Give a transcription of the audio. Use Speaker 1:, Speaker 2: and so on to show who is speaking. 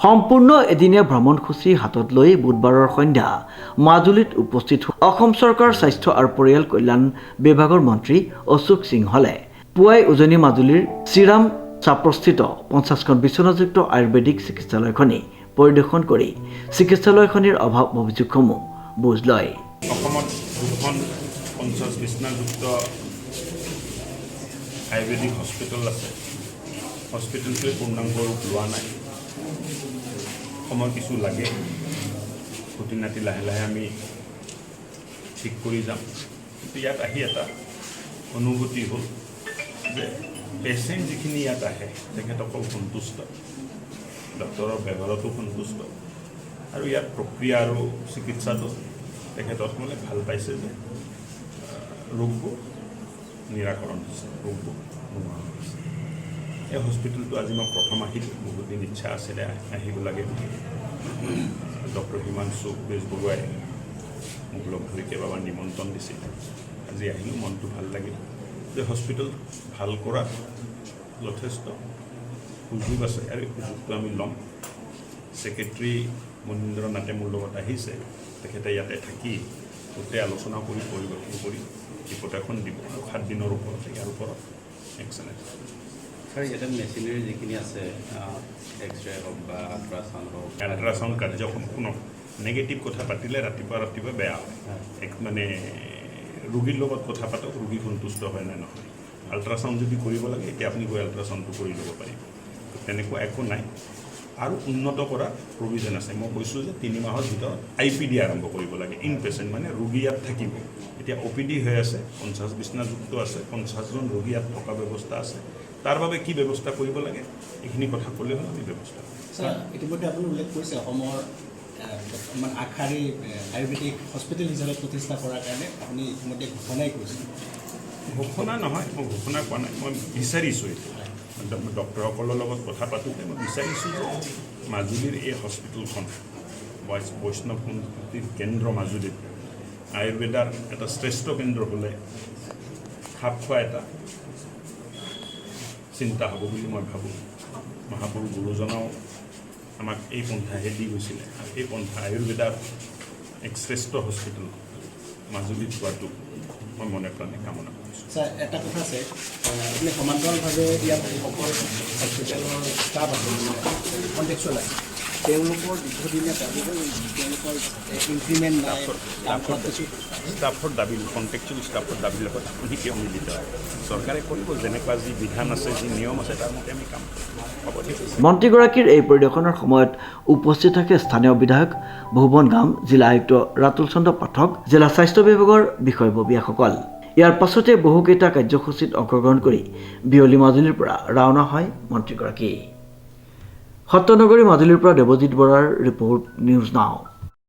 Speaker 1: সম্পূৰ্ণ এদিনীয়া ভ্ৰমণসূচী হাতত লৈ বুধবাৰৰ সন্ধ্যা মাজুলীত উপস্থিত অসম চৰকাৰৰ স্বাস্থ্য আৰু পৰিয়াল কল্যাণ বিভাগৰ মন্ত্ৰী অশোক সিংহলে পুৱাই উজনি মাজুলীৰ শ্ৰীৰাম চাপ্ৰস্থিত 50খন বিচনাযুক্ত আয়ুৰ্বেদিক চিকিৎসালয়খনি পৰিদৰ্শন কৰি চিকিৎসালয়খনিৰ অভাৱ অভিযোগসমূহ বুজ লয়।
Speaker 2: অসমত দুখন 50 বিচনাযুক্ত আয়ুৰ্বেদিক হস্পিটেল আছে। হস্পিটেলটোৱে পূৰ্ণাংগ ৰূপ লোৱা নাই। সময় কিছু লাগে, খুঁটি নাটি লাহে লাহে আমি ঠিক কৰি যাম। কিন্তু ইয়াত আহি এটা অনুভূতি হ'ল যে পেচেণ্ট যিখিনি ইয়াত আহে তেখেতসকল সন্তুষ্ট, ডক্টৰৰ ব্যৱহাৰতো সন্তুষ্ট আৰু ইয়াত প্ৰক্ৰিয়া আৰু চিকিৎসাটো তেখেতসকলে ভাল পাইছে যে ৰোগবোৰ নিৰাকৰণ হৈছে, ৰোগবোৰ নোহোৱা হৈছে। এই হস্পিটেলটো আজি মই প্ৰথম আহিলোঁ, বহুত দিন ইচ্ছা আছিলে আহিব লাগে। ডক্টৰ হিমাংশু বেজবৰুৱাই মোক লগ ধৰি কেইবাবাৰ নিমন্ত্ৰণ দিছিল। আজি আহিলোঁ, মনটো ভাল লাগিল যে হস্পিটেল ভাল কৰাত যথেষ্ট সুযোগ আছে আৰু এই সুযোগটো আমি ল'ম। ছেক্ৰেটাৰী মনীন্দ্ৰ নাথে মোৰ লগত আহিছে, তেখেতে ইয়াতে থাকি গোটেই আলোচনা কৰি পৰিৱৰ্তন কৰি ৰিপৰ্ট এখন দিব আৰু 7 দিনৰ ওপৰত ইয়াৰ ওপৰত এক্সেলেণ্ট।
Speaker 3: ছাৰ, ইয়াতে মেচিনাৰী যিখিনি আছে, এক্সৰে হওক বা আল্ট্ৰাচাউণ্ড হওক,
Speaker 2: আল্ট্ৰাচাউণ্ড কাৰ্যক্ষম শুনক, নেগেটিভ কথা পাতিলে ৰাতিপুৱা বেয়া হয়। মানে ৰোগীৰ লগত কথা পাতক, ৰোগী সন্তুষ্ট হয় নে নহয়। আল্ট্ৰাচাউণ্ড যদি কৰিব লাগে এতিয়া আপুনি গৈ আল্ট্ৰাচাউণ্ডটো কৰি ল'ব পাৰিব, তেনেকুৱা একো নাই। আৰু উন্নত কৰা প্ৰভিজন আছে। মই কৈছোঁ যে 3 মাহৰ ভিতৰত IPD আৰম্ভ কৰিব লাগে। ইন পেচেণ্ট মানে ৰোগী ইয়াত থাকিব। এতিয়া OPD হৈ আছে, 50 বিচনাযুক্ত আছে, 50জন ৰোগী ইয়াত থকা ব্যৱস্থা আছে। তাৰ বাবে কি ব্যৱস্থা কৰিব লাগে এইখিনি কথা ক'লে হ'ল, আমি ব্যৱস্থা কৰিম।
Speaker 4: ছাৰ, ইতিমধ্যে আপুনি উল্লেখ কৰিছে অসমৰ আগশাৰী আয়ুৰ্বেদিক হস্পিটেল হিচাপে প্ৰতিষ্ঠা কৰাৰ কাৰণে আপুনি ইতিমধ্যে ঘোষণাই কৰিছে।
Speaker 2: ঘোষণা নহয়, মই ঘোষণা কোৱা নাই, মই বিচাৰিছোঁ এইটো। ডক্টৰসকলৰ লগত কথা পাতোঁতে মই বিচাৰিছোঁ যে মাজুলীৰ এই হস্পিটেলখন বৈষ্ণৱ সংস্কৃতিৰ কেন্দ্ৰ মাজুলীত আয়ুৰ্বেদাৰ এটা শ্ৰেষ্ঠ কেন্দ্ৰ হ'লে খাপ খোৱা এটা চিন্তা হ'ব বুলি মই ভাবোঁ। মহাপুৰুষ গুৰুজনাও আমাক এই পন্থাহে দি গৈছিলে আৰু এই পন্থা আয়ুৰ্বেদাৰ এক শ্ৰেষ্ঠ হস্পিটেল মাজুলীত হোৱাটো মই মনে প্ৰাণে কামনা কৰিছোঁ।
Speaker 4: ছাৰ, এটা কথা আছে, আপুনি সমান্তৰালভাৱে ইয়াত অকল হস্পিটেলৰ ষ্টাফ আছে, কণ্টেক্সুৱেল আছে, তেওঁলোকৰ দীৰ্ঘদিনীয়া তেওঁলোকৰ ইনক্ৰিমেণ্ট নাই,
Speaker 2: ষ্টাফৰ দাবী, কণ্টেক্সুৱেল ষ্টাফৰ দাবীৰ লগত আপুনি কিয় মিলিত হয়? চৰকাৰে কৰিব, যেনেকুৱা যি বিধান আছে, যি নিয়ম আছে, তাৰ মতে আমি কাম হ'ব। ঠিক আছে।
Speaker 1: মন্ত্ৰীগৰাকীৰ এই পৰিদৰ্শনৰ সময়ত উপস্থিত থাকে স্থানীয় বিধায়ক ভুৱন গাম, জিলা আয়ুক্ত ৰাতুল চন্দ্ৰ পাঠক, জিলা স্বাস্থ্য বিভাগৰ বিষয়ববীয়াসকল। ইয়াৰ পাছতে বহুকেইটা কাৰ্যসূচীত অংশগ্ৰহণ কৰি বিয়লি মাজুলীৰ পৰা ৰাওনা হয় মন্ত্ৰীগৰাকী। সত্যনগৰী মাজুলীৰ পৰা দেৱজিৎ বৰাৰ ৰিপৰ্ট, নিউজ নাও।